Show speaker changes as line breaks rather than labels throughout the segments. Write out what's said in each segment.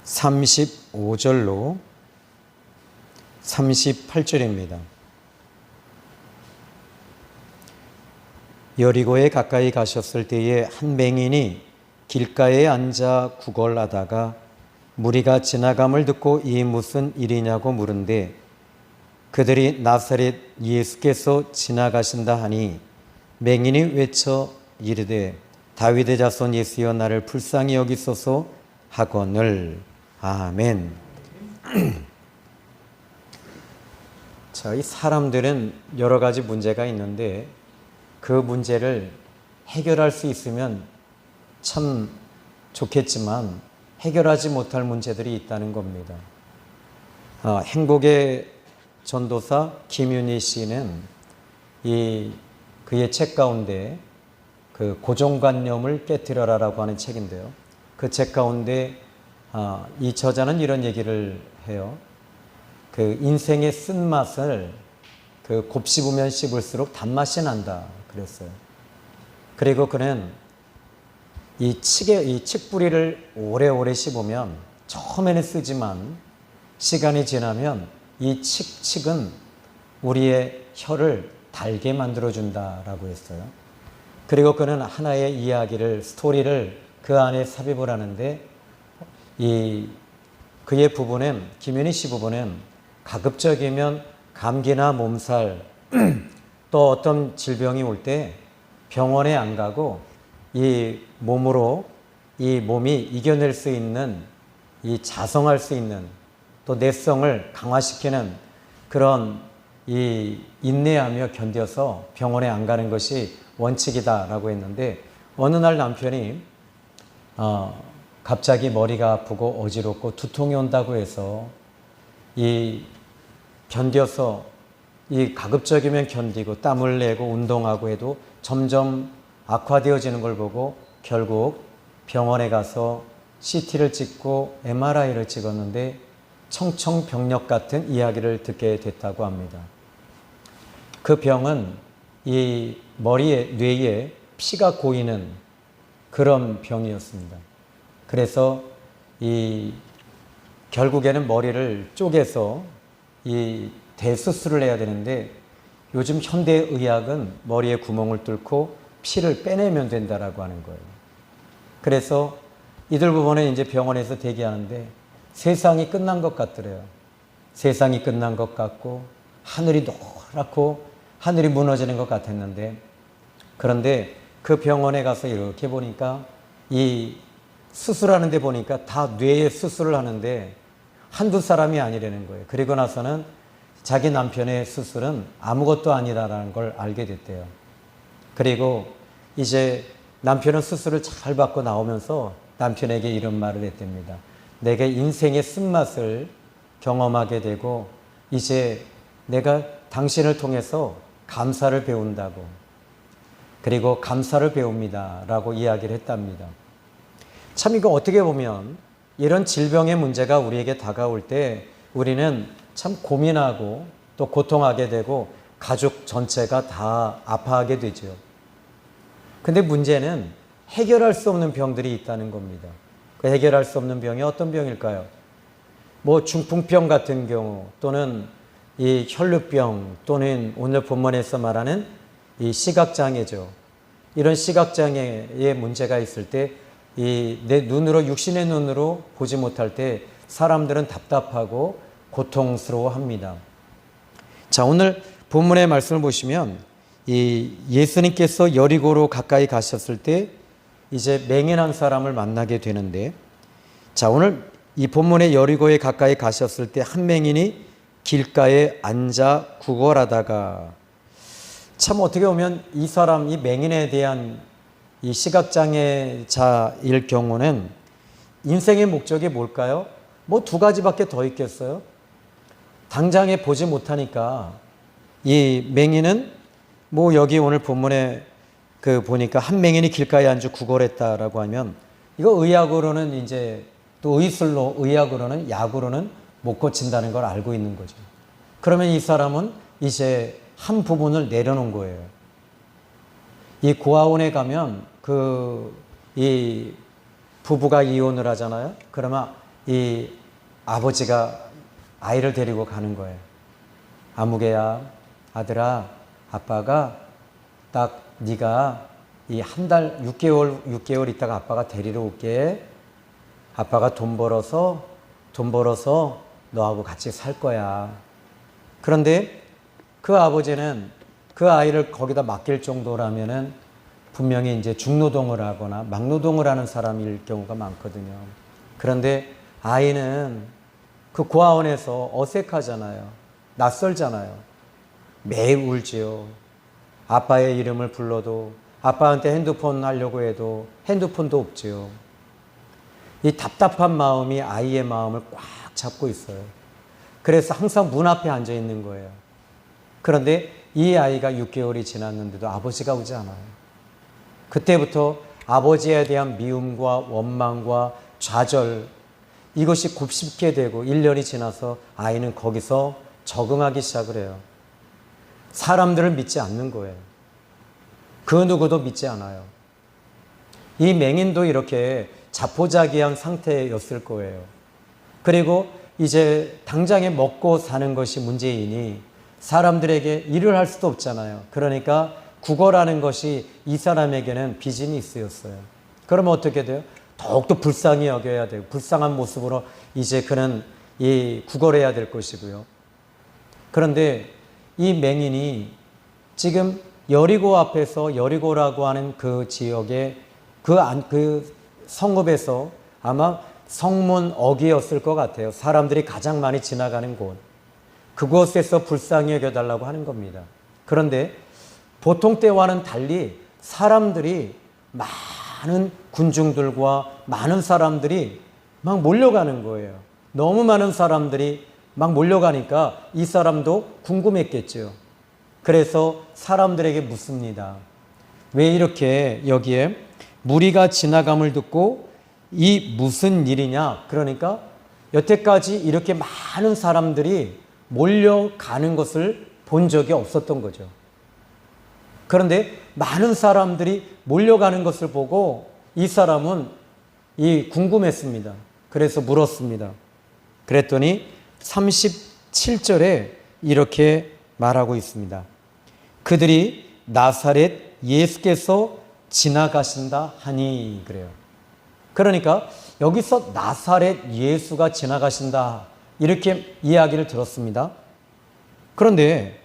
35절로 38절입니다. 여리고에 가까이 가셨을 때에 한 맹인이 길가에 앉아 구걸하다가 무리가 지나감을 듣고 이 무슨 일이냐고 물은데 그들이 나사렛 예수께서 지나가신다 하니 맹인이 외쳐 이르되 다윗의 자손 예수여 나를 불쌍히 여기소서 하거늘. 아멘. 자, 이 사람들은 여러 가지 문제가 있는데 그 문제를 해결할 수 있으면 참 좋겠지만 해결하지 못할 문제들이 있다는 겁니다. 행복의 전도사 김윤희 씨는 그의 책 가운데 그 고정관념을 깨뜨려라라고 하는 책인데요. 그 책 가운데 이 저자는 이런 얘기를 해요. 그 인생의 쓴맛을 그 곱씹으면 씹을수록 단맛이 난다 그랬어요. 그리고 그는 이 칡뿌리를 오래오래 씹으면 처음에는 쓰지만 시간이 지나면 이 칡은 우리의 혀를 달게 만들어준다라고 했어요. 그리고 그는 하나의 이야기를, 스토리를 그 안에 삽입을 하는데 그의 부부는, 김윤희 씨 부부는 가급적이면 감기나 몸살 또 어떤 질병이 올 때 병원에 안 가고 이 몸으로 이 몸이 이겨낼 수 있는, 이 자성할 수 있는 또 내성을 강화시키는 그런 이 인내하며 견뎌서 병원에 안 가는 것이 원칙이다라고 했는데 어느 날 남편이 갑자기 머리가 아프고 어지럽고 두통이 온다고 해서 견뎌서 가급적이면 견디고 땀을 내고 운동하고 해도 점점 악화되어지는 걸 보고 결국 병원에 가서 CT를 찍고 MRI를 찍었는데 청청병력 같은 이야기를 듣게 됐다고 합니다. 그 병은 이 머리에, 뇌에 피가 고이는 그런 병이었습니다. 그래서 결국에는 머리를 쪼개서 대수술을 해야 되는데 요즘 현대의학은 머리에 구멍을 뚫고 피를 빼내면 된다라고 하는 거예요. 그래서 이들 부부는 이제 병원에서 대기하는데 세상이 끝난 것 같더래요. 세상이 끝난 것 같고 하늘이 노랗고 하늘이 무너지는 것 같았는데 그런데 그 병원에 가서 이렇게 보니까 이 수술하는 데 보니까 다 뇌에 수술을 하는데 한두 사람이 아니라는 거예요. 그리고 나서는 자기 남편의 수술은 아무것도 아니라는 걸 알게 됐대요. 그리고 이제 남편은 수술을 잘 받고 나오면서 남편에게 이런 말을 했답니다. 내게 인생의 쓴맛을 경험하게 되고 이제 내가 당신을 통해서 감사를 배운다고, 그리고 감사를 배웁니다 라고 이야기를 했답니다. 참 이거 어떻게 보면 이런 질병의 문제가 우리에게 다가올 때 우리는 참 고민하고 또 고통하게 되고 가족 전체가 다 아파하게 되죠. 근데 문제는 해결할 수 없는 병들이 있다는 겁니다. 그 해결할 수 없는 병이 어떤 병일까요? 뭐 중풍병 같은 경우 또는 이 혈루병 또는 오늘 본문에서 말하는 이 시각장애죠. 이런 시각장애의 문제가 있을 때 내 눈으로, 육신의 눈으로 보지 못할 때 사람들은 답답하고 고통스러워합니다. 자, 오늘 본문의 말씀을 보시면 예수님께서 여리고로 가까이 가셨을 때 이제 맹인한 사람을 만나게 되는데, 자, 오늘 이 본문의 여리고에 가까이 가셨을 때 한 맹인이 길가에 앉아 구걸하다가, 참 어떻게 보면 이 사람, 이 맹인에 대한 이 시각장애자일 경우는 인생의 목적이 뭘까요? 뭐 두 가지밖에 더 있겠어요? 당장에 보지 못하니까 이 맹인은 뭐 여기 오늘 본문에 보니까 한 맹인이 길가에 앉아 구걸했다라고 하면 이거 의학으로는 이제 또 의학으로는 약으로는 못 고친다는 걸 알고 있는 거죠. 그러면 이 사람은 이제 한 부분을 내려놓은 거예요. 이 고아원에 가면 이 부부가 이혼을 하잖아요. 그러면 이 아버지가 아이를 데리고 가는 거예요. 아무개야, 아들아, 아빠가 딱 네가 이 한 달, 6개월 있다가 아빠가 데리러 올게. 아빠가 돈 벌어서 너하고 같이 살 거야. 그런데 그 아버지는 그 아이를 거기다 맡길 정도라면은 분명히 이제 중노동을 하거나 막노동을 하는 사람일 경우가 많거든요. 그런데 아이는 그 고아원에서 어색하잖아요. 낯설잖아요. 매일 울지요. 아빠의 이름을 불러도 아빠한테 핸드폰 하려고 해도 핸드폰도 없지요. 이 답답한 마음이 아이의 마음을 꽉 잡고 있어요. 그래서 항상 문 앞에 앉아 있는 거예요. 그런데 이 아이가 6개월이 지났는데도 아버지가 오지 않아요. 그때부터 아버지에 대한 미움과 원망과 좌절, 이것이 곱씹게 되고 1년이 지나서 아이는 거기서 적응하기 시작을 해요. 사람들을 믿지 않는 거예요. 그 누구도 믿지 않아요. 이 맹인도 이렇게 자포자기한 상태였을 거예요. 그리고 이제 당장에 먹고 사는 것이 문제이니 사람들에게 일을 할 수도 없잖아요. 그러니까 국어라는 것이 이 사람에게는 비즈니스였어요. 그러면 어떻게 돼요? 더욱더 불쌍히 여겨야 돼요. 불쌍한 모습으로 이제 그는 이 국어를 해야 될 것이고요. 그런데 이 맹인이 지금 여리고 앞에서, 여리고라고 하는 그 지역에 그 성읍에서 아마 성문 어귀였을 것 같아요. 사람들이 가장 많이 지나가는 곳. 그곳에서 불쌍히 여겨달라고 하는 겁니다. 그런데 보통 때와는 달리 사람들이, 많은 군중들과 많은 사람들이 막 몰려가는 거예요. 너무 많은 사람들이 막 몰려가니까 이 사람도 궁금했겠죠. 그래서 사람들에게 묻습니다. 왜 이렇게 여기에 무리가 지나감을 듣고 이 무슨 일이냐? 그러니까 여태까지 이렇게 많은 사람들이 몰려가는 것을 본 적이 없었던 거죠. 그런데 많은 사람들이 몰려가는 것을 보고 이 사람은 궁금했습니다. 그래서 물었습니다. 그랬더니 37절에 이렇게 말하고 있습니다. 그들이 나사렛 예수께서 지나가신다 하니, 그래요. 그러니까 여기서 나사렛 예수가 지나가신다 이렇게 이야기를 들었습니다. 그런데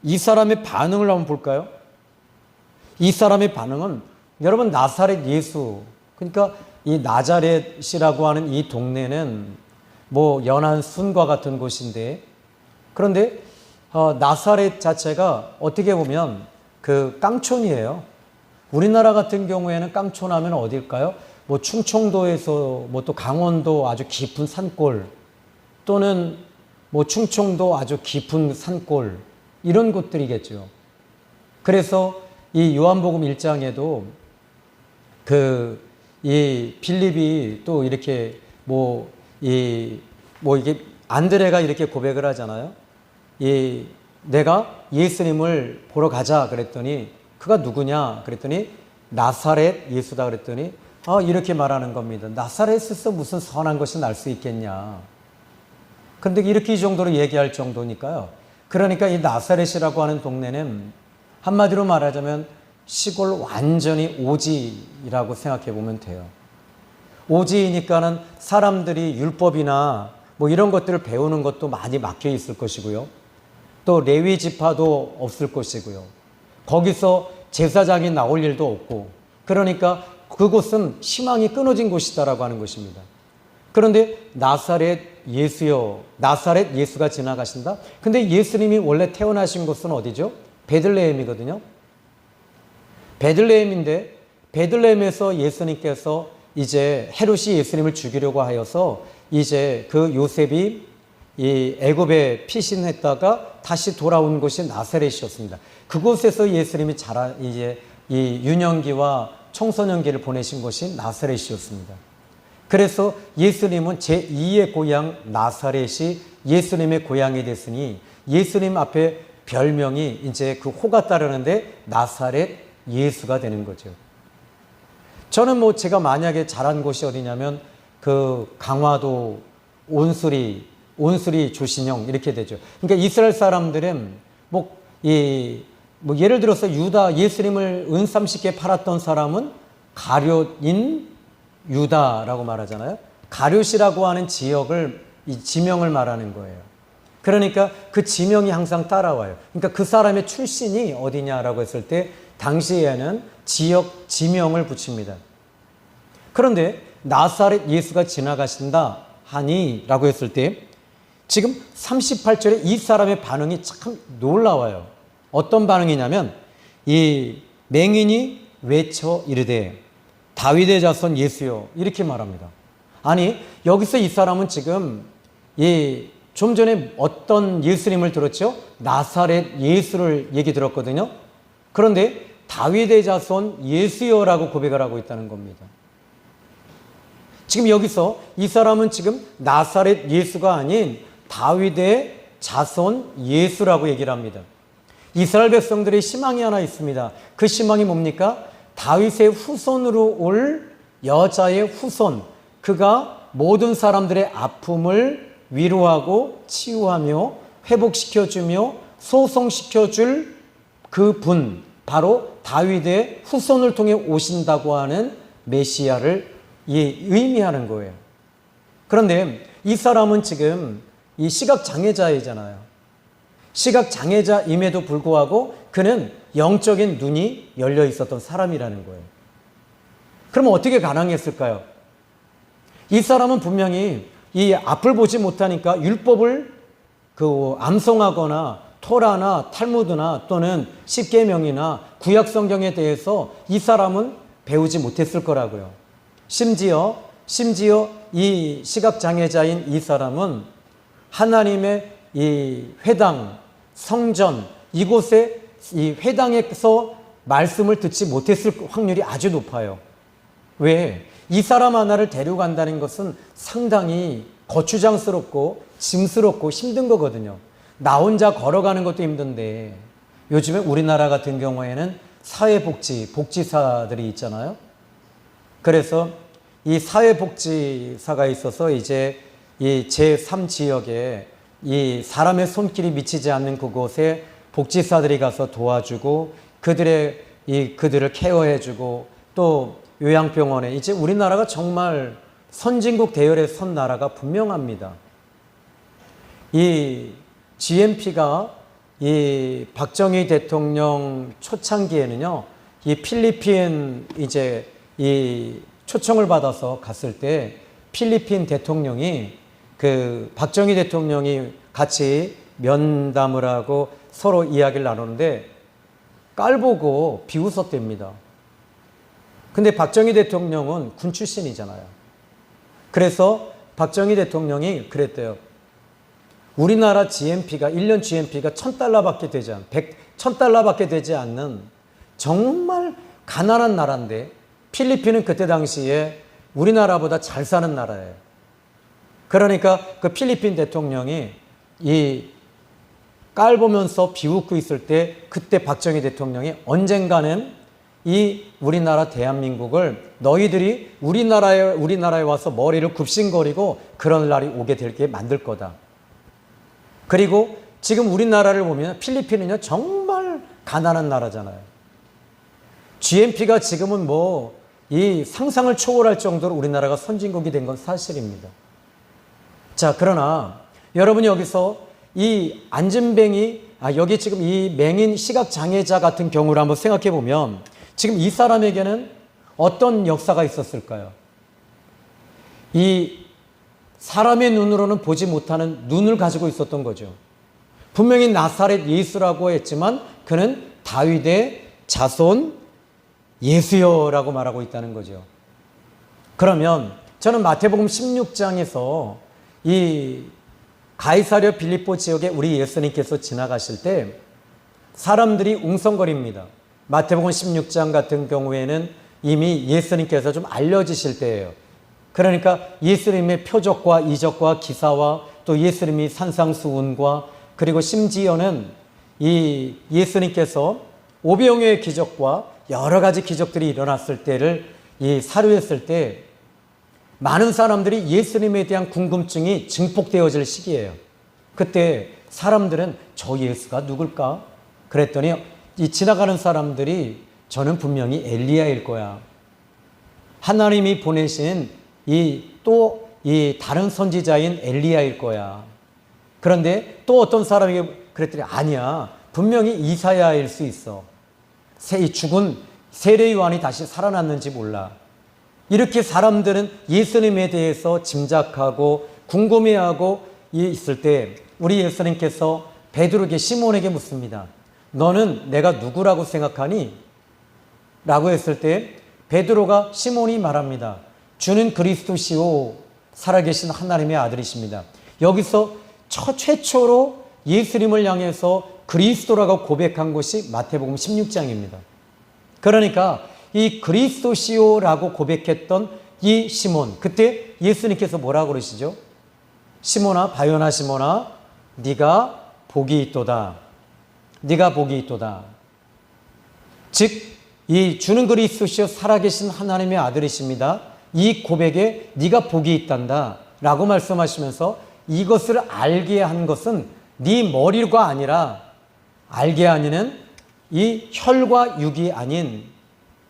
이 사람의 반응을 한번 볼까요? 이 사람의 반응은, 여러분, 나사렛 예수, 그러니까 이 나자렛이라고 하는 이 동네는 뭐 연안 순과 같은 곳인데, 그런데 나사렛 자체가 어떻게 보면 그 깡촌이에요. 우리나라 같은 경우에는 깡촌 하면 어딜까요? 뭐 충청도에서 뭐 또 강원도 아주 깊은 산골, 또는 뭐 충청도 아주 깊은 산골, 이런 곳들이겠죠. 그래서 이 요한복음 1장에도 이 빌립이 또 이렇게 이게 안드레가 이렇게 고백을 하잖아요. 내가 예수님을 보러 가자 그랬더니 그가 누구냐 그랬더니 나사렛 예수다 그랬더니 이렇게 말하는 겁니다. 나사렛에서 무슨 선한 것이 날 수 있겠냐. 그런데 이렇게 이 정도로 얘기할 정도니까요. 그러니까 이 나사렛이라고 하는 동네는 한마디로 말하자면 시골 완전히 오지라고 생각해 보면 돼요. 오지이니까는 사람들이 율법이나 뭐 이런 것들을 배우는 것도 많이 막혀 있을 것이고요. 또 레위 지파도 없을 것이고요. 거기서 제사장이 나올 일도 없고, 그러니까 그곳은 희망이 끊어진 곳이다라고 하는 것입니다. 그런데 나사렛 예수여, 나사렛 예수가 지나가신다? 근데 예수님이 원래 태어나신 곳은 어디죠? 베들레헴이거든요. 베들레헴인데 베들레헴에서 예수님께서 이제 헤롯이 예수님을 죽이려고 하여서 이제 그 요셉이 이 애굽에 피신했다가 다시 돌아온 곳이 나사렛이었습니다. 그곳에서 예수님이 이제 이 유년기와 청소년기를 보내신 곳이 나사렛이었습니다. 그래서 예수님은 제2의 고향 나사렛이 예수님의 고향이 됐으니 예수님 앞에 별명이 이제 그 호가 따르는데 나사렛 예수가 되는 거죠. 저는 제가 만약에 자란 곳이 어디냐면 그 강화도 온수리 조신형 이렇게 되죠. 그러니까 이스라엘 사람들은 예를 들어서 유다 예수님을 은삼십개 팔았던 사람은 가룟인 유다라고 말하잖아요. 가룟이라고 하는 이 지명을 말하는 거예요. 그러니까 그 지명이 항상 따라와요. 그러니까 그 사람의 출신이 어디냐라고 했을 때 당시에는 지역 지명을 붙입니다. 그런데 나사렛 예수가 지나가신다 하니라고 했을 때 지금 38절에 이 사람의 반응이 참 놀라워요. 어떤 반응이냐면 이 맹인이 외쳐 이르되 다윗의 자손 예수여 이렇게 말합니다. 아니 여기서 이 사람은 지금 좀 전에 어떤 예수님을 들었죠? 나사렛 예수를 얘기 들었거든요. 그런데 다윗의 자손 예수여라고 고백을 하고 있다는 겁니다. 지금 여기서 이 사람은 지금 나사렛 예수가 아닌 다윗의 자손 예수라고 얘기를 합니다. 이스라엘 백성들의 희망이 하나 있습니다. 그 희망이 뭡니까? 다윗의 후손으로 올 여자의 후손, 그가 모든 사람들의 아픔을 위로하고 치유하며 회복시켜주며 소송시켜줄 그 분, 바로 다윗의 후손을 통해 오신다고 하는 메시아를 의미하는 거예요. 그런데 이 사람은 지금 이 시각장애자이잖아요. 시각장애자임에도 불구하고 그는 영적인 눈이 열려 있었던 사람이라는 거예요. 그러면 어떻게 가능했을까요? 이 사람은 분명히 이 앞을 보지 못하니까 율법을 암송하거나 토라나 탈무드나 또는 십계명이나 구약 성경에 대해서 이 사람은 배우지 못했을 거라고요. 심지어 이 시각장애자인 이 사람은 하나님의 이 회당, 성전, 이곳에 이 회당에서 말씀을 듣지 못했을 확률이 아주 높아요. 왜? 이 사람 하나를 데려간다는 것은 상당히 거추장스럽고 짐스럽고 힘든 거거든요. 나 혼자 걸어가는 것도 힘든데 요즘에 우리나라 같은 경우에는 복지사들이 있잖아요. 그래서 이 사회복지사가 있어서 이제 이 제3지역에 이 사람의 손길이 미치지 않는 그곳에 복지사들이 가서 도와주고 그들을 케어해주고 또 요양병원에 이제 우리나라가 정말 선진국 대열에 선 나라가 분명합니다. 이 GMP가 이 박정희 대통령 초창기에는요, 이 필리핀 이제 이 초청을 받아서 갔을 때 필리핀 대통령이 박정희 대통령이 같이 면담을 하고 서로 이야기를 나누는데 깔보고 비웃었답니다. 근데 박정희 대통령은 군 출신이잖아요. 그래서 박정희 대통령이 그랬대요. 우리나라 GMP가 1년 GMP가 $1,000밖에 되지 않는 정말 가난한 나라인데 필리핀은 그때 당시에 우리나라보다 잘 사는 나라예요. 그러니까 그 필리핀 대통령이 이 깔보면서 비웃고 있을 때 그때 박정희 대통령이 언젠가는 이 우리나라 대한민국을 너희들이 우리나라에 와서 머리를 굽신거리고 그런 날이 오게 되게 만들 거다. 그리고 지금 우리나라를 보면 필리핀은요 정말 가난한 나라잖아요. GNP가 지금은 이 상상을 초월할 정도로 우리나라가 선진국이 된 건 사실입니다. 자, 그러나 여러분이 여기서 이 여기 지금 이 맹인 시각장애자 같은 경우를 한번 생각해 보면 지금 이 사람에게는 어떤 역사가 있었을까요? 이 사람의 눈으로는 보지 못하는 눈을 가지고 있었던 거죠. 분명히 나사렛 예수라고 했지만 그는 다윗의 자손 예수여라고 말하고 있다는 거죠. 그러면 저는 마태복음 16장에서 이 가이사랴 빌립보 지역에 우리 예수님께서 지나가실 때 사람들이 웅성거립니다. 마태복음 16장 같은 경우에는 이미 예수님께서 좀 알려지실 때예요. 그러니까 예수님의 표적과 이적과 기사와 또 예수님이 산상수훈과 그리고 심지어는 이 예수님께서 오병이어의 기적과 여러 가지 기적들이 일어났을 때를 이 사료했을 때 많은 사람들이 예수님에 대한 궁금증이 증폭되어질 시기예요. 그때 사람들은 저 예수가 누굴까? 그랬더니 이 지나가는 사람들이 저는 분명히 엘리야일 거야. 하나님이 보내신 이 다른 선지자인 엘리야일 거야. 그런데 또 어떤 사람이 그랬더니 아니야. 분명히 이사야일 수 있어. 죽은 세례 요한이 다시 살아났는지 몰라. 이렇게 사람들은 예수님에 대해서 짐작하고 궁금해하고 있을 때 우리 예수님께서 베드로에게 시몬에게 묻습니다. 너는 내가 누구라고 생각하니? 라고 했을 때 베드로가 시몬이 말합니다. 주는 그리스도시오 살아계신 하나님의 아들이십니다. 여기서 최초로 예수님을 향해서 그리스도라고 고백한 것이 마태복음 16장입니다. 그러니까 이 그리스도시오라고 고백했던 이 시몬, 그때 예수님께서 뭐라고 그러시죠? 시몬아, 바요나 시몬아, 네가 복이 있도다. 네가 복이 있도다. 즉, 이 주는 그리스도시오 살아계신 하나님의 아들이십니다. 이 고백에 네가 복이 있단다 라고 말씀하시면서 이것을 알게 한 것은 네 머리가 아니라 알게 하니는 이 혈과 육이 아닌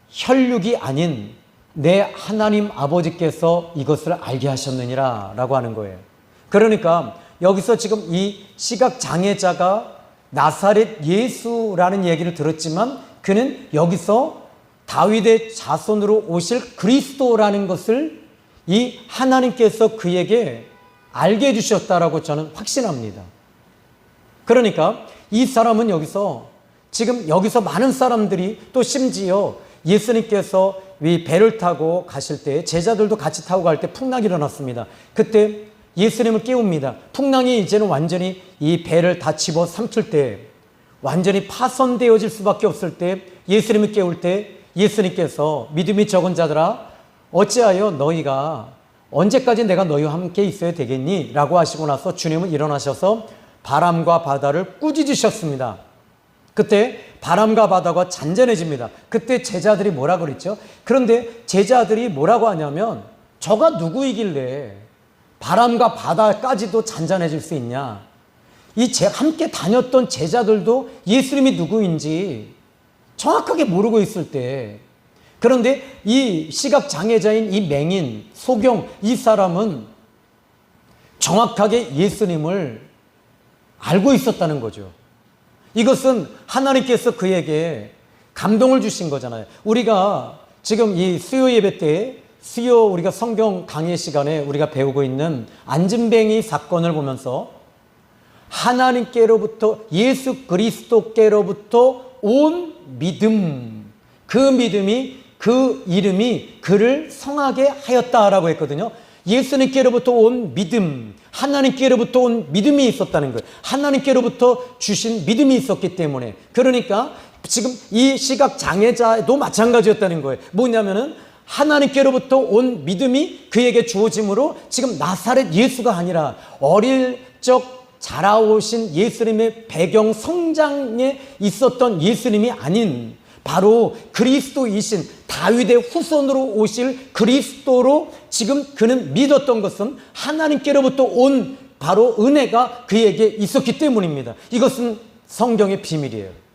혈육이 아닌 내 하나님 아버지께서 이것을 알게 하셨느니라 라고 하는 거예요. 그러니까 여기서 지금 이 시각장애자가 나사렛 예수라는 얘기를 들었지만 그는 여기서 다윗의 자손으로 오실 그리스도라는 것을 이 하나님께서 그에게 알게 해주셨다라고 저는 확신합니다. 그러니까 이 사람은 지금 여기서 많은 사람들이 또 심지어 예수님께서 이 배를 타고 가실 때 제자들도 같이 타고 갈 때 풍랑이 일어났습니다. 그때 예수님을 깨웁니다. 풍랑이 이제는 완전히 이 배를 다 집어 삼킬 때 완전히 파손되어질 수밖에 없을 때 예수님을 깨울 때 예수님께서 믿음이 적은 자들아 어찌하여 너희가 언제까지 내가 너희와 함께 있어야 되겠니? 라고 하시고 나서 주님은 일어나셔서 바람과 바다를 꾸짖으셨습니다. 그때 바람과 바다가 잔잔해집니다. 그때 제자들이 뭐라 그랬죠? 그런데 제자들이 뭐라고 하냐면 저가 누구이길래 바람과 바다까지도 잔잔해질 수 있냐? 함께 다녔던 제자들도 예수님이 누구인지 정확하게 모르고 있을 때 그런데 이 시각장애자인 이 맹인, 소경 이 사람은 정확하게 예수님을 알고 있었다는 거죠. 이것은 하나님께서 그에게 감동을 주신 거잖아요. 우리가 지금 이 수요 예배 때 우리가 성경 강의 시간에 우리가 배우고 있는 안진뱅이 사건을 보면서 하나님께로부터 예수 그리스도께로부터 온 믿음, 그 믿음이 그 이름이 그를 성하게 하였다라고 했거든요. 예수님께로부터 온 믿음, 하나님께로부터 온 믿음이 있었다는 거예요. 하나님께로부터 주신 믿음이 있었기 때문에. 그러니까 지금 이 시각장애자도 마찬가지였다는 거예요. 뭐냐면은 하나님께로부터 온 믿음이 그에게 주어짐으로 지금 나사렛 예수가 아니라 어릴 적 자라오신 예수님의 배경 성장에 있었던 예수님이 아닌 바로 그리스도이신 다윗의 후손으로 오실 그리스도로 지금 그는 믿었던 것은 하나님께로부터 온 바로 은혜가 그에게 있었기 때문입니다. 이것은 성경의 비밀이에요.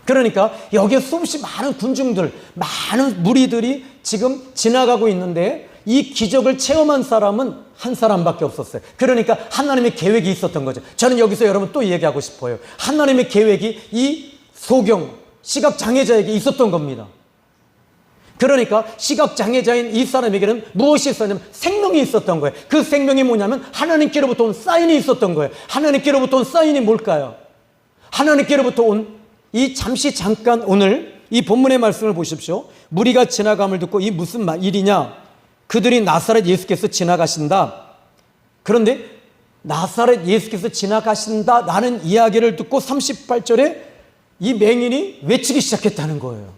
그러니까 여기에 수없이 많은 군중들, 많은 무리들이 지금 지나가고 있는데 이 기적을 체험한 사람은 한 사람밖에 없었어요. 그러니까 하나님의 계획이 있었던 거죠. 저는 여기서 여러분 또 얘기하고 싶어요. 하나님의 계획이 이 소경, 시각장애자에게 있었던 겁니다. 그러니까 시각장애자인 이 사람에게는 무엇이 있었냐면 생명이 있었던 거예요. 그 생명이 뭐냐면 하나님께로부터 온 사인이 있었던 거예요. 하나님께로부터 온 사인이 뭘까요? 하나님께로부터 온 이 잠깐 오늘 이 본문의 말씀을 보십시오. 무리가 지나감을 듣고 이 무슨 일이냐? 그들이 나사렛 예수께서 지나가신다. 그런데 나사렛 예수께서 지나가신다라는 이야기를 듣고 38절에 이 맹인이 외치기 시작했다는 거예요.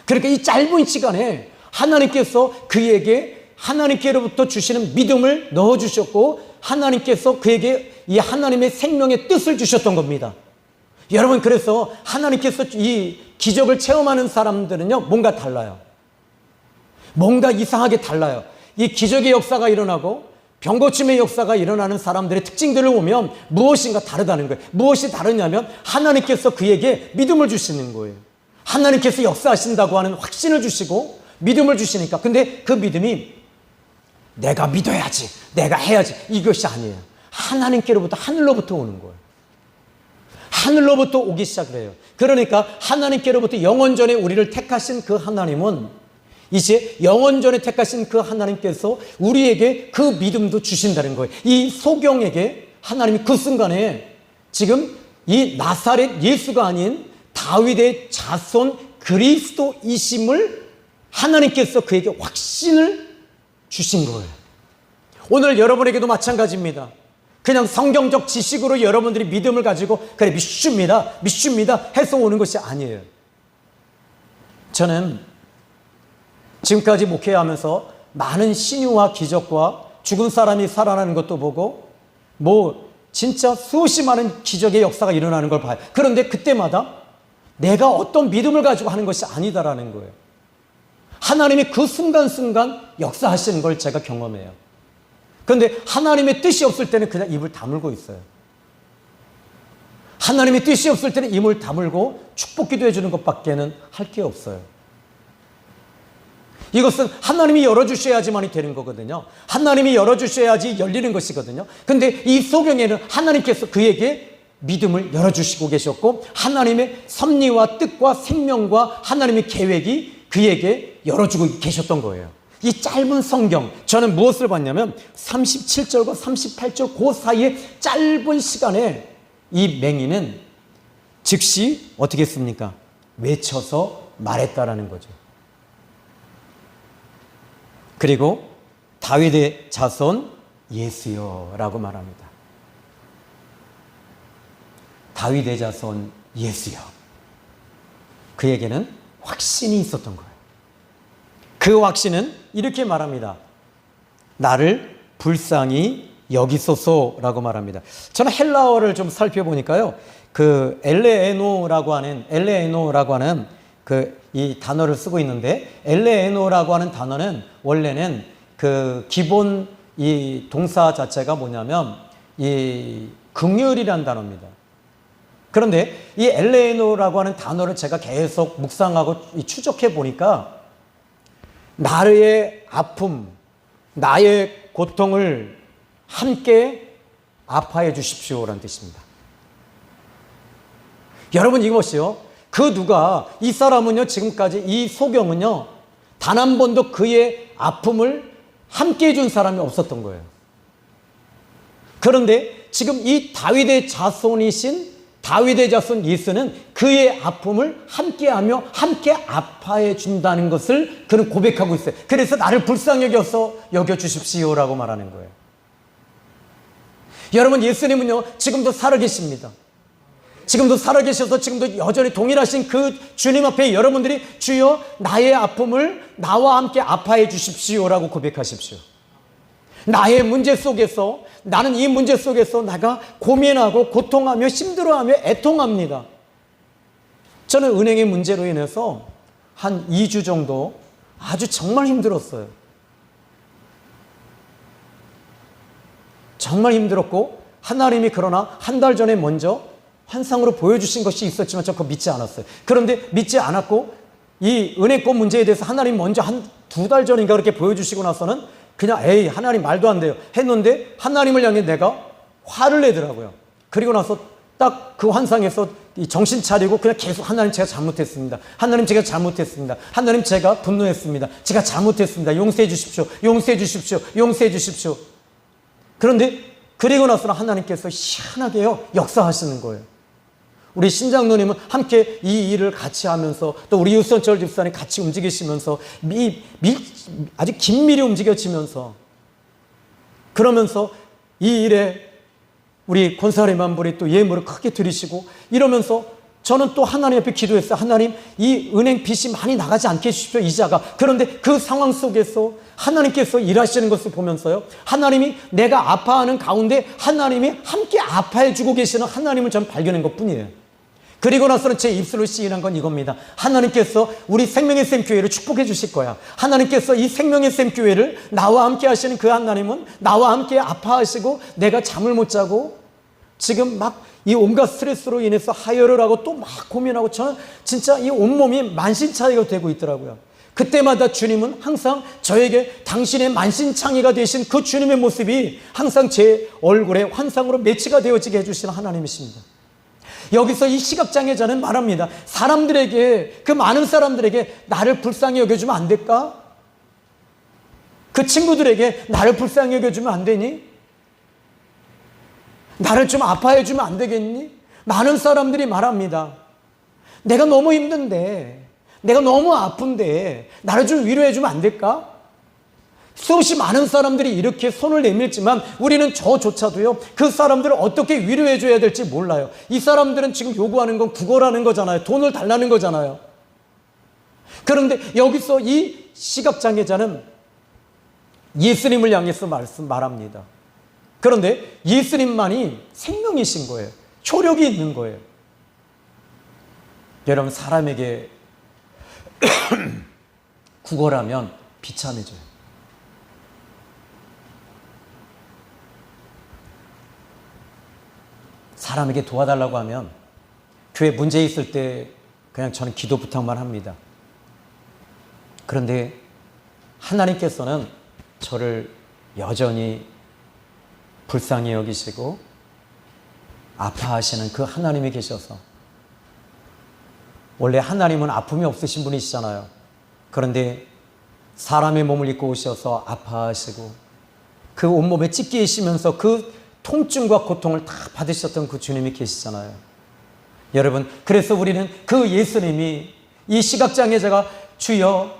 그러니까 이 짧은 시간에 하나님께서 그에게 하나님께로부터 주시는 믿음을 넣어주셨고 하나님께서 그에게 이 하나님의 생명의 뜻을 주셨던 겁니다. 여러분, 그래서 하나님께서 이 기적을 체험하는 사람들은요 뭔가 달라요. 뭔가 이상하게 달라요. 이 기적의 역사가 일어나고 병고침의 역사가 일어나는 사람들의 특징들을 보면 무엇인가 다르다는 거예요. 무엇이 다르냐면 하나님께서 그에게 믿음을 주시는 거예요. 하나님께서 역사하신다고 하는 확신을 주시고 믿음을 주시니까. 근데 그 믿음이 내가 믿어야지, 내가 해야지, 이것이 아니에요. 하나님께로부터, 하늘로부터 오는 거예요. 하늘로부터 오기 시작을 해요. 그러니까 하나님께로부터 영원전에 우리를 택하신 그 하나님은 이제 영원전에 택하신 그 하나님께서 우리에게 그 믿음도 주신다는 거예요. 이 소경에게 하나님이 그 순간에 지금 이 나사렛 예수가 아닌 다윗의 자손 그리스도이심을 하나님께서 그에게 확신을 주신 거예요. 오늘 여러분에게도 마찬가지입니다. 그냥 성경적 지식으로 여러분들이 믿음을 가지고 그래 믿습니다 해서 오는 것이 아니에요. 저는 지금까지 목회하면서 많은 신유와 기적과 죽은 사람이 살아나는 것도 보고 진짜 수없이 많은 기적의 역사가 일어나는 걸 봐요. 그런데 그때마다 내가 어떤 믿음을 가지고 하는 것이 아니다라는 거예요. 하나님이 그 순간순간 역사하시는 걸 제가 경험해요. 그런데 하나님의 뜻이 없을 때는 그냥 입을 다물고 있어요. 하나님의 뜻이 없을 때는 입을 다물고 축복 기도해 주는 것밖에는 할 게 없어요. 이것은 하나님이 열어주셔야지만이 되는 거거든요. 하나님이 열어주셔야지 열리는 것이거든요. 근데 이 소경에는 하나님께서 그에게 믿음을 열어주시고 계셨고 하나님의 섭리와 뜻과 생명과 하나님의 계획이 그에게 열어주고 계셨던 거예요. 이 짧은 성경, 저는 무엇을 봤냐면 37절과 38절 그 사이에 짧은 시간에 이 맹인은 즉시 어떻게 했습니까? 외쳐서 말했다라는 거죠. 그리고 다윗의 자손 예수여 라고 말합니다. 다윗의 자손 예수여. 그에게는 확신이 있었던 거예요. 그 확신은 이렇게 말합니다. 나를 불쌍히 여기소서라고 말합니다. 저는 헬라어를 좀 살펴보니까요. 그 엘레에노라고 하는 이 단어를 쓰고 있는데 엘레에노라고 하는 단어는 원래는 그 기본 이 동사 자체가 뭐냐면 이 긍휼이라는 단어입니다. 그런데 이 엘레에노라고 하는 단어를 제가 계속 묵상하고 추적해 보니까 나의 아픔, 나의 고통을 함께 아파해 주십시오라는 뜻입니다. 여러분 이것이요. 그 누가 이 사람은요 지금까지 이 소경은요 단 한 번도 그의 아픔을 함께 해준 사람이 없었던 거예요. 그런데 지금 이 다윗의 자손이신 다윗의 자손 예수는 그의 아픔을 함께하며 함께 아파해 준다는 것을 그는 고백하고 있어요. 그래서 나를 불쌍히 여겨 주십시오라고 말하는 거예요. 여러분 예수님은요 지금도 살아계십니다. 지금도 살아계셔서 지금도 여전히 동일하신 그 주님 앞에 여러분들이 주여 나의 아픔을 나와 함께 아파해 주십시오라고 고백하십시오. 나의 문제 속에서 나는 이 문제 속에서 내가 고민하고 고통하며 힘들어하며 애통합니다. 저는 은행의 문제로 인해서 한 2주 정도 아주 정말 힘들었어요. 정말 힘들었고 하나님이 그러나 한 달 전에 먼저 환상으로 보여주신 것이 있었지만 저 그거 믿지 않았어요. 그런데 믿지 않았고 이 은행권 문제에 대해서 하나님 먼저 한 2달 전인가 그렇게 보여주시고 나서는 그냥 에이 하나님 말도 안 돼요 했는데 하나님을 향해 내가 화를 내더라고요. 그리고 나서 딱 그 환상에서 정신 차리고 그냥 계속 하나님 제가 잘못했습니다. 하나님 제가 잘못했습니다. 하나님 제가 분노했습니다. 제가 잘못했습니다. 용서해 주십시오. 용서해 주십시오. 용서해 주십시오. 그런데 그리고 나서는 하나님께서 희한하게요 역사하시는 거예요. 우리 신장로님은 함께 이 일을 같이 하면서 또 우리 유선철 집사님 같이 움직이시면서 아주 긴밀히 움직여지면서 그러면서 이 일에 우리 권사리 만불이 또 예물을 크게 드리시고 이러면서 저는 또 하나님 앞에 기도했어요. 하나님 이 은행 빚이 많이 나가지 않게 해주십시오 이자가. 그런데 그 상황 속에서 하나님께서 일하시는 것을 보면서요 하나님이 내가 아파하는 가운데 하나님이 함께 아파해 주고 계시는 하나님을 저는 발견한 것뿐이에요. 그리고 나서는 제 입술로 시인한 건 이겁니다. 하나님께서 우리 생명의 샘 교회를 축복해 주실 거야. 하나님께서 이 생명의 샘 교회를 나와 함께 하시는 그 하나님은 나와 함께 아파하시고 내가 잠을 못 자고 지금 막 이 온갖 스트레스로 인해서 하혈을 하고 또 막 고민하고 저는 진짜 이 온몸이 만신창이가 되고 있더라고요. 그때마다 주님은 항상 저에게 당신의 만신창이가 되신 그 주님의 모습이 항상 제 얼굴에 환상으로 매치가 되어지게 해주시는 하나님이십니다. 여기서 이 시각장애자는 말합니다. 사람들에게, 그 많은 사람들에게 나를 불쌍히 여겨주면 안 될까? 그 친구들에게 나를 불쌍히 여겨주면 안 되니? 나를 좀 아파해 주면 안 되겠니? 많은 사람들이 말합니다. 내가 너무 힘든데, 내가 너무 아픈데 나를 좀 위로해 주면 안 될까? 수없이 많은 사람들이 이렇게 손을 내밀지만 우리는 저조차도요, 그 사람들을 어떻게 위로해 줘야 될지 몰라요. 이 사람들은 지금 요구하는 건 구걸하는 거잖아요. 돈을 달라는 거잖아요. 그런데 여기서 이 시각장애자는 예수님을 향해서 말합니다. 그런데 예수님만이 생명이신 거예요. 효력이 있는 거예요. 여러분, 사람에게 구걸하면 비참해져요. 사람에게 도와달라고 하면 교회 문제 있을 때 그냥 저는 기도 부탁만 합니다. 그런데 하나님께서는 저를 여전히 불쌍히 여기시고 아파하시는 그 하나님이 계셔서, 원래 하나님은 아픔이 없으신 분이시잖아요. 그런데 사람의 몸을 입고 오셔서 아파하시고 그 온몸에 찢기시면서 그 통증과 고통을 다 받으셨던 그 주님이 계시잖아요. 여러분, 그래서 우리는 그 예수님이, 이 시각장애자가 주여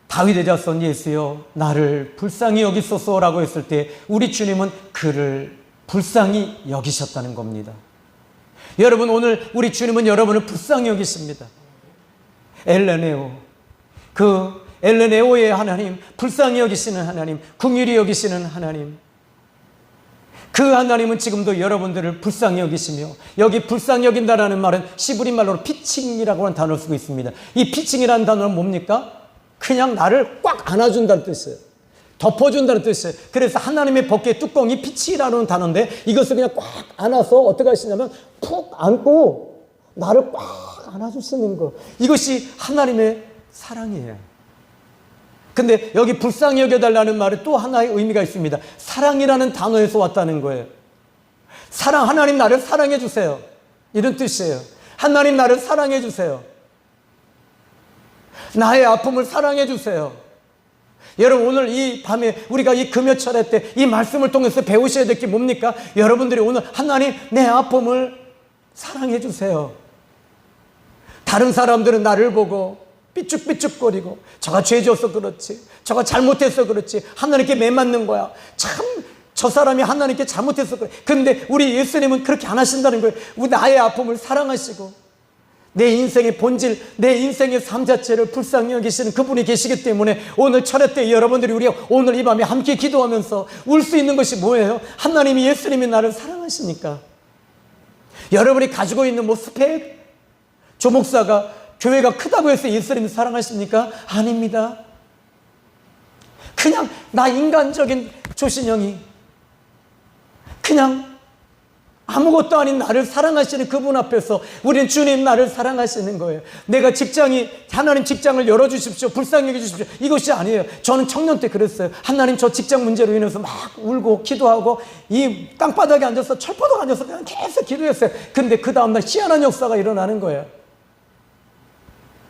다윗의 자손 예수여 나를 불쌍히 여기소서라고 했을 때 우리 주님은 그를 불쌍히 여기셨다는 겁니다. 여러분, 오늘 우리 주님은 여러분을 불쌍히 여기십니다. 엘레네오, 그 엘레네오의 하나님, 불쌍히 여기시는 하나님, 긍휼히 여기시는 하나님, 그 하나님은 지금도 여러분들을 불쌍히 여기시며, 여기 불쌍히 여긴다라는 말은 시브리 말로 피칭이라고 하는 단어를 쓰고 있습니다. 이 피칭이라는 단어는 뭡니까? 그냥 나를 꽉 안아준다는 뜻이에요. 덮어준다는 뜻이에요. 그래서 하나님의 법궤 뚜껑이 피치라는 단어인데 이것을 그냥 꽉 안아서 어떻게 하시냐면 푹 안고 나를 꽉 안아주시는 거, 이것이 하나님의 사랑이에요. 근데 여기 불쌍히 여겨달라는 말은 또 하나의 의미가 있습니다. 사랑이라는 단어에서 왔다는 거예요. 사랑, 하나님 나를 사랑해 주세요, 이런 뜻이에요. 하나님 나를 사랑해 주세요. 나의 아픔을 사랑해 주세요. 여러분, 오늘 이 밤에 우리가 이 금요철회 때 이 말씀을 통해서 배우셔야 될 게 뭡니까? 여러분들이 오늘 하나님 내 아픔을 사랑해 주세요. 다른 사람들은 나를 보고 삐죽삐죽거리고 저가 죄 지어서 그렇지, 저가 잘못해서 그렇지, 하나님께 매 맞는 거야, 참 저 사람이 하나님께 잘못해서 그래. 근데 우리 예수님은 그렇게 안 하신다는 거예요. 나의 아픔을 사랑하시고 내 인생의 본질, 내 인생의 삶 자체를 불쌍히 여기시는 그분이 계시기 때문에 오늘 철회 때 여러분들이, 우리가 오늘 이 밤에 함께 기도하면서 울 수 있는 것이 뭐예요? 하나님이, 예수님이 나를 사랑하시니까. 여러분이 가지고 있는 뭐 스펙, 조 목사가 교회가 크다고 해서 예수님이 사랑하십니까? 아닙니다. 그냥 나 인간적인 조신영이 그냥 아무것도 아닌 나를 사랑하시는 그분 앞에서 우리는 주님 나를 사랑하시는 거예요. 내가 직장이, 하나님 직장을 열어주십시오, 불쌍히 여겨주십시오, 이것이 아니에요. 저는 청년 때 그랬어요. 하나님 저 직장 문제로 인해서 막 울고 기도하고 이 땅바닥에 앉아서 철포덕 앉아서 그냥 계속 기도했어요. 근데 그 다음날 희한한 역사가 일어나는 거예요.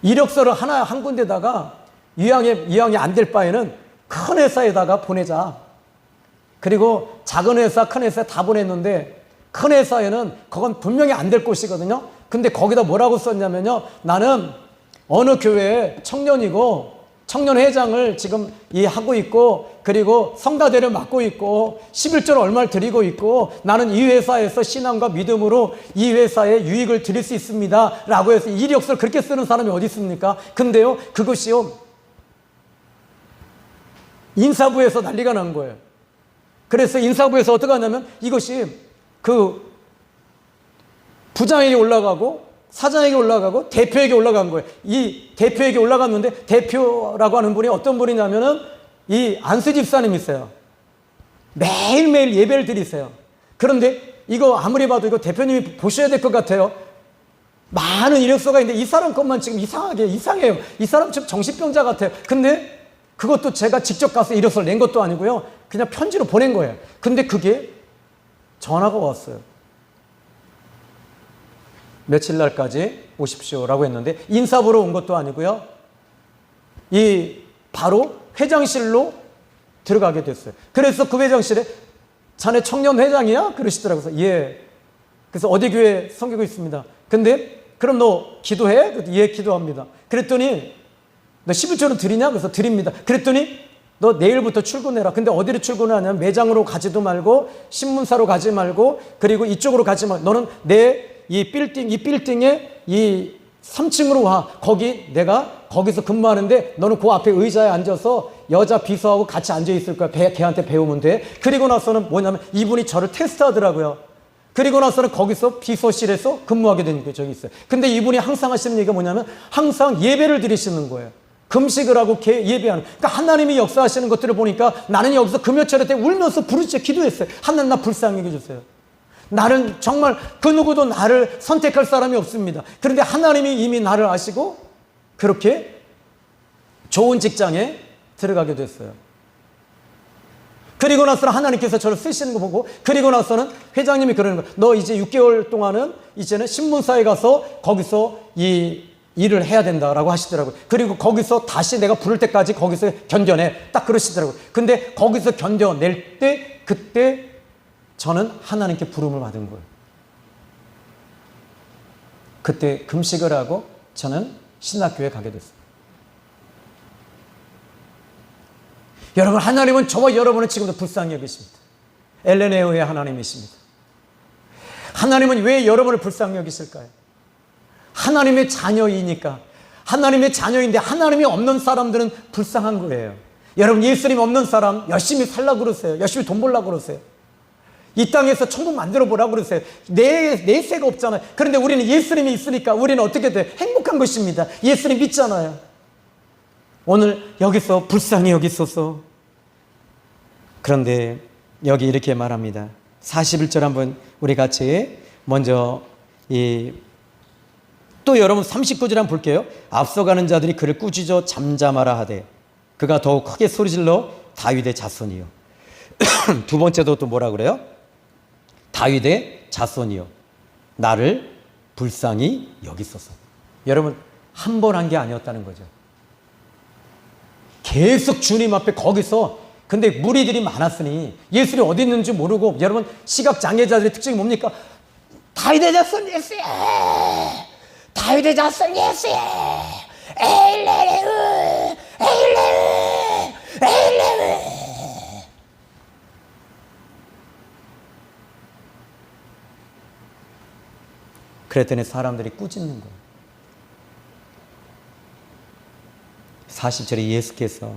이력서를 한 군데다가 이왕이 안 될 바에는 큰 회사에다가 보내자. 그리고 작은 회사, 큰 회사 다 보냈는데 큰 회사에는 그건 분명히 안 될 곳이거든요. 근데 거기다 뭐라고 썼냐면요, 나는 어느 교회의 청년이고 청년회장을 지금 하고 있고, 그리고 성가대를 맡고 있고 11조를 얼마를 드리고 있고, 나는 이 회사에서 신앙과 믿음으로 이 회사에 유익을 드릴 수 있습니다 라고 해서 이력서를 그렇게 쓰는 사람이 어디 있습니까? 근데요, 그것이요 인사부에서 난리가 난 거예요. 그래서 인사부에서 어떻게 하냐면 이것이 그 부장에게 올라가고 사장에게 올라가고 대표에게 올라간 거예요. 이 대표에게 올라갔는데 대표라고 하는 분이 어떤 분이냐면은 이 안수 집사님이 있어요. 매일매일 예배를 드리세요. 그런데 이거 아무리 봐도 이거 대표님이 보셔야 될 것 같아요. 많은 이력서가 있는데 이 사람 것만 지금 이상해요. 이 사람 좀 정신병자 같아요. 근데 그것도 제가 직접 가서 이력서를 낸 것도 아니고요. 그냥 편지로 보낸 거예요. 근데 그게 전화가 왔어요. 며칠 날까지 오십시오라고 했는데 인사 보러 온 것도 아니고요. 바로 회장실로 들어가게 됐어요. 그래서 그 회장실에 자네 청년 회장이야? 그러시더라고요. 그래서 예. 그래서 어디 교회 섬기고 있습니다. 근데 그럼 너 기도해? 예, 기도합니다. 그랬더니 너 11조는 드리냐? 그래서 드립니다. 그랬더니 너 내일부터 출근해라. 근데 어디로 출근하냐면 매장으로 가지도 말고 신문사로 가지 말고 그리고 이쪽으로 가지 말고 너는 내 이 빌딩에 이 3층으로 와. 내가 거기서 근무하는데 너는 그 앞에 의자에 앉아서 여자 비서하고 같이 앉아 있을 거야. 걔한테 배우면 돼. 그리고 나서는 뭐냐면 이분이 저를 테스트하더라고요. 그리고 나서는 거기서 비서실에서 근무하게 되는 게 저기 있어요. 근데 이분이 항상 하시는 얘기가 뭐냐면 항상 예배를 드리시는 거예요. 금식을 하고 예배하는. 그러니까 하나님이 역사하시는 것들을 보니까 나는 여기서 금요철에 때 울면서 부르짖어 기도했어요. 하나님 나 불쌍히 여겨주세요. 나는 정말 그 누구도 나를 선택할 사람이 없습니다. 그런데 하나님이 이미 나를 아시고 그렇게 좋은 직장에 들어가게 됐어요. 그리고 나서는 하나님께서 저를 쓰시는 거 보고 그리고 나서는 회장님이 그러는 거예요. 너 이제 6개월 동안은 이제는 신문사에 가서 거기서 이 일을 해야 된다라고 하시더라고요. 그리고 거기서 다시 내가 부를 때까지 거기서 견뎌내. 딱 그러시더라고요. 근데 거기서 견뎌낼 때 그때 저는 하나님께 부름을 받은 거예요. 그때 금식을 하고 저는 신학교에 가게 됐어요. 여러분, 하나님은 저와 여러분을 지금도 불쌍히 여기십니다. 엘레네오의 하나님이십니다. 하나님은 왜 여러분을 불쌍히 여기실까요? 하나님의 자녀이니까. 하나님의 자녀인데 하나님이 없는 사람들은 불쌍한 거예요. 여러분, 예수님 없는 사람 열심히 살라고 그러세요. 열심히 돈 벌라고 그러세요. 이 땅에서 천국 만들어 보라고 그러세요. 내세가 없잖아요. 그런데 우리는 예수님이 있으니까 우리는 어떻게 돼? 행복한 것입니다. 예수님 믿잖아요. 오늘 여기서 불쌍히 여기소서. 그런데 여기 이렇게 말합니다. 41절 한번 우리 같이 먼저 또 여러분 39절 한번 볼게요. 앞서가는 자들이 그를 꾸짖어 잠잠하라 하되 그가 더욱 크게 소리질러 다윗의 자손이요. 두 번째도 또 뭐라 그래요? 다윗의 자손이요. 나를 불쌍히 여기소서. 여러분, 한 번 한 게 아니었다는 거죠. 계속 주님 앞에 거기서 근데 무리들이 많았으니 예수님이 어디 있는지 모르고 여러분 시각장애자들의 특징이 뭡니까? 다윗의 자손 예수야! 다윗의 자손 예수야! 에일레레우! 에일레레우! 에일레레우! 그랬더니 사람들이 꾸짖는 거예요. 40절에 예수께서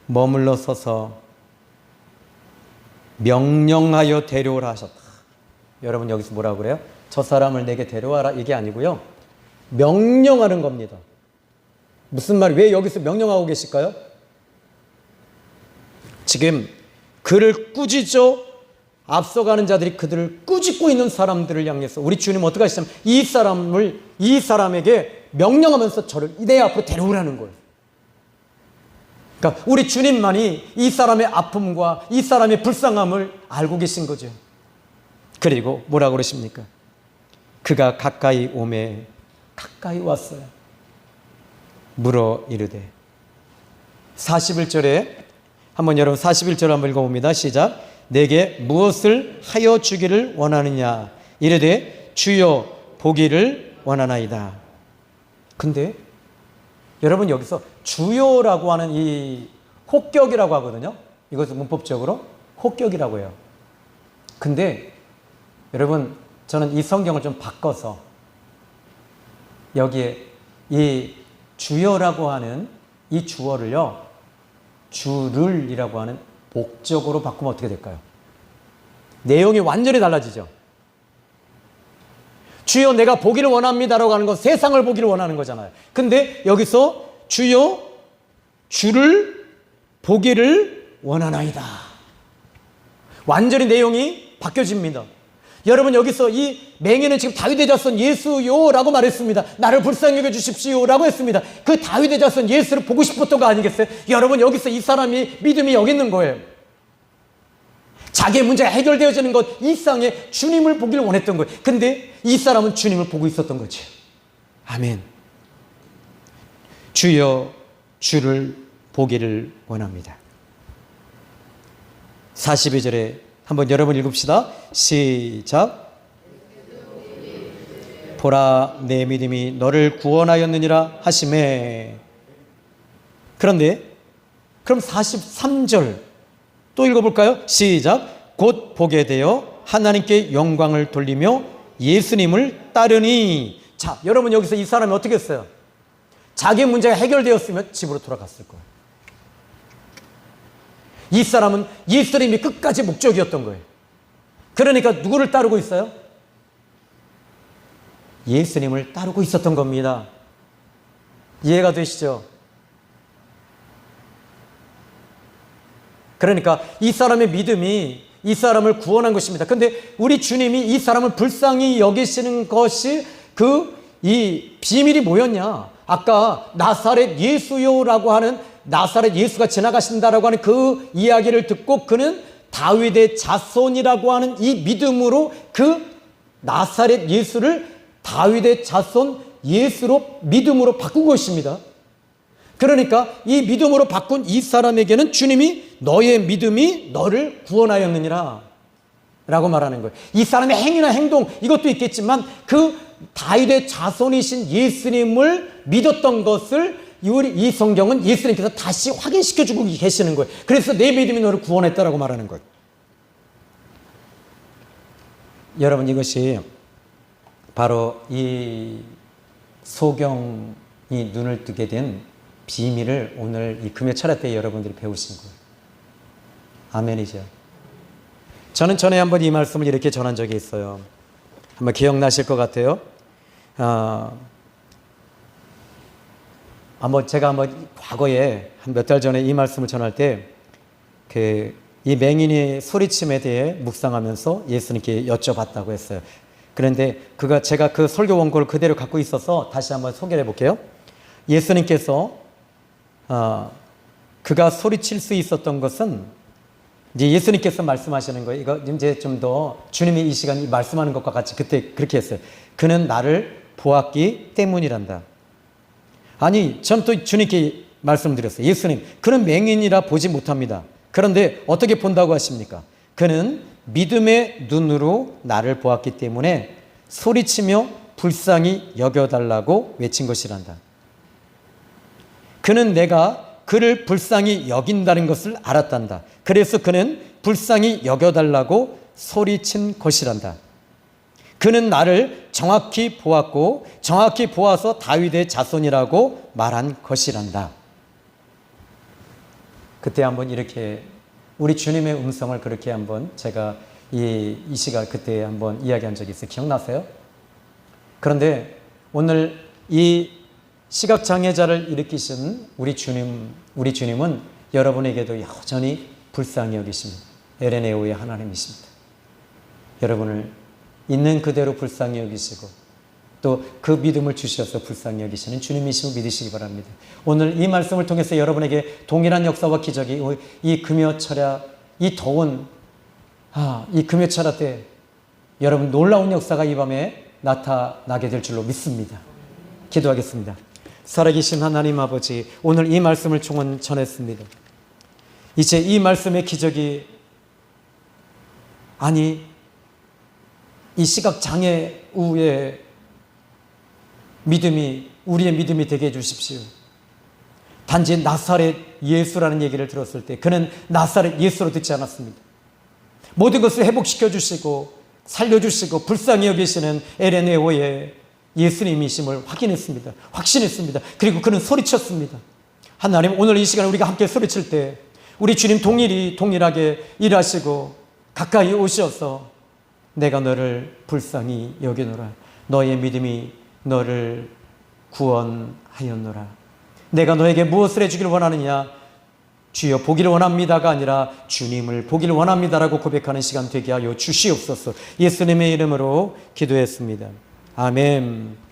머물러 서서 명령하여 데려오라 하셨다. 여러분 여기서 뭐라고 그래요? 저 사람을 내게 데려와라 이게 아니고요. 명령하는 겁니다. 무슨 말, 왜 여기서 명령하고 계실까요? 지금 그를 꾸짖어 앞서가는 자들이 그들을 꾸짖고 있는 사람들을 향해서 우리 주님 어떻게 하시냐면 이 사람에게 명령하면서 저를 내 앞으로 데려오라는 거예요. 그러니까 우리 주님만이 이 사람의 아픔과 이 사람의 불쌍함을 알고 계신 거죠. 그리고 뭐라고 그러십니까? 그가 가까이 오매 가까이 왔어요. 물어 이르되 41절에 한번 여러분 41절 한번 읽어봅니다. 시작. 내게 무엇을 하여 주기를 원하느냐 이르되 주여 보기를 원하나이다. 근데 여러분 여기서 주여라고 하는 이 혹격이라고 하거든요. 이것은 문법적으로 혹격이라고 해요. 근데 여러분 저는 이 성경을 좀 바꿔서 여기에 이 주여라고 하는 이 주어를요 주를이라고 하는 목적으로 바꾸면 어떻게 될까요? 내용이 완전히 달라지죠. 주여 내가 보기를 원합니다라고 하는 건 세상을 보기를 원하는 거잖아요. 근데 여기서 주여 주를 보기를 원하나이다. 완전히 내용이 바뀌어집니다. 여러분 여기서 이 맹인은 지금 다윗의 자손 예수요라고 말했습니다. 나를 불쌍히 여겨 주십시오라고 했습니다. 그 다윗의 자손 예수를 보고 싶었던 거 아니겠어요? 여러분 여기서 이 사람이 믿음이 여기 있는 거예요. 자기의 문제가 해결되어지는 것 이상의 주님을 보기를 원했던 거예요. 근데 이 사람은 주님을 보고 있었던 거죠. 아멘. 주여 주를 보기를 원합니다. 42절에 한번 여러분 읽읍시다. 시작. 보라 내 믿음이 너를 구원하였느니라 하시매. 그런데 그럼 43절 또 읽어볼까요? 시작. 곧 보게 되어 하나님께 영광을 돌리며 예수님을 따르니. 자, 여러분 여기서 이 사람이 어떻게 했어요? 자기의 문제가 해결되었으면 집으로 돌아갔을 거예요. 이 사람은 예수님이 끝까지 목적이었던 거예요. 그러니까 누구를 따르고 있어요? 예수님을 따르고 있었던 겁니다. 이해가 되시죠? 그러니까 이 사람의 믿음이 이 사람을 구원한 것입니다. 근데 우리 주님이 이 사람을 불쌍히 여기시는 것이 이 비밀이 뭐였냐? 아까 나사렛 예수요라고 하는 나사렛 예수가 지나가신다라고 하는 그 이야기를 듣고 그는 다윗의 자손이라고 하는 이 믿음으로 그 나사렛 예수를 다윗의 자손 예수로 믿음으로 바꾼 것입니다. 그러니까 이 믿음으로 바꾼 이 사람에게는 주님이 너의 믿음이 너를 구원하였느니라 라고 말하는 거예요. 이 사람의 행위나 행동 이것도 있겠지만 그 다윗의 자손이신 예수님을 믿었던 것을 이 성경은 예수님께서 다시 확인시켜주고 계시는 거예요. 그래서 내 믿음이 너를 구원했다라고 말하는 거예요. 여러분 이것이 바로 이 소경이 눈을 뜨게 된 비밀을 오늘 이 금요 철야 때 여러분들이 배우신 거예요. 아멘이죠. 저는 전에 한번 이 말씀을 이렇게 전한 적이 있어요. 한번 기억나실 것 같아요. 제가 과거에 한 몇 달 전에 이 말씀을 전할 때 이 맹인의 소리침에 대해 묵상하면서 예수님께 여쭤봤다고 했어요. 그런데 제가 그 설교 원고를 그대로 갖고 있어서 다시 한번 소개해 볼게요. 예수님께서 그가 소리칠 수 있었던 것은 이제 예수님께서 말씀하시는 거예요. 이거 이제 좀 더 주님이 이 시간 말씀하는 것과 같이 그때 그렇게 했어요. 그는 나를 보았기 때문이란다. 아니, 전 또 주님께 말씀드렸어요. 예수님, 그는 맹인이라 보지 못합니다. 그런데 어떻게 본다고 하십니까? 그는 믿음의 눈으로 나를 보았기 때문에 소리치며 불쌍히 여겨달라고 외친 것이란다. 그는 내가 그를 불쌍히 여긴다는 것을 알았단다. 그래서 그는 불쌍히 여겨달라고 소리친 것이란다. 그는 나를 정확히 보았고 정확히 보아서 다윗의 자손이라고 말한 것이란다. 그때 한번 이렇게 우리 주님의 음성을 그렇게 한번 제가 이 시간 그때 한번 이야기한 적이 있어요. 기억나세요? 그런데 오늘 이 시각장애자를 일으키신 우리 주님은 여러분에게도 여전히 불쌍히 여기십니다. 에레네오의 하나님이십니다. 여러분을 있는 그대로 불쌍히 여기시고 또 그 믿음을 주셔서 불쌍히 여기시는 주님이심을 믿으시기 바랍니다. 오늘 이 말씀을 통해서 여러분에게 동일한 역사와 기적이 이 금요철야 이 더운 이 금요철야 때 여러분 놀라운 역사가 이 밤에 나타나게 될 줄로 믿습니다. 기도하겠습니다. 살아계신 하나님 아버지, 오늘 이 말씀을 전했습니다. 이제 이 말씀의 기적이 이 시각장애 우의 믿음이 우리의 믿음이 되게 해주십시오. 단지 나사렛 예수라는 얘기를 들었을 때 그는 나사렛 예수로 듣지 않았습니다. 모든 것을 회복시켜 주시고 살려주시고 불쌍히 여기시는 에레네오의 예수님이심을 확인했습니다. 확신했습니다. 그리고 그는 소리쳤습니다. 하나님, 오늘 이 시간 우리가 함께 소리칠 때 우리 주님 동일하게 일하시고 가까이 오셔서 내가 너를 불쌍히 여기노라, 너의 믿음이 너를 구원하였노라. 내가 너에게 무엇을 해주길 원하느냐? 주여 보기를 원합니다가 아니라 주님을 보기를 원합니다라고 고백하는 시간 되게 하여 주시옵소서. 예수님의 이름으로 기도했습니다. 아멘.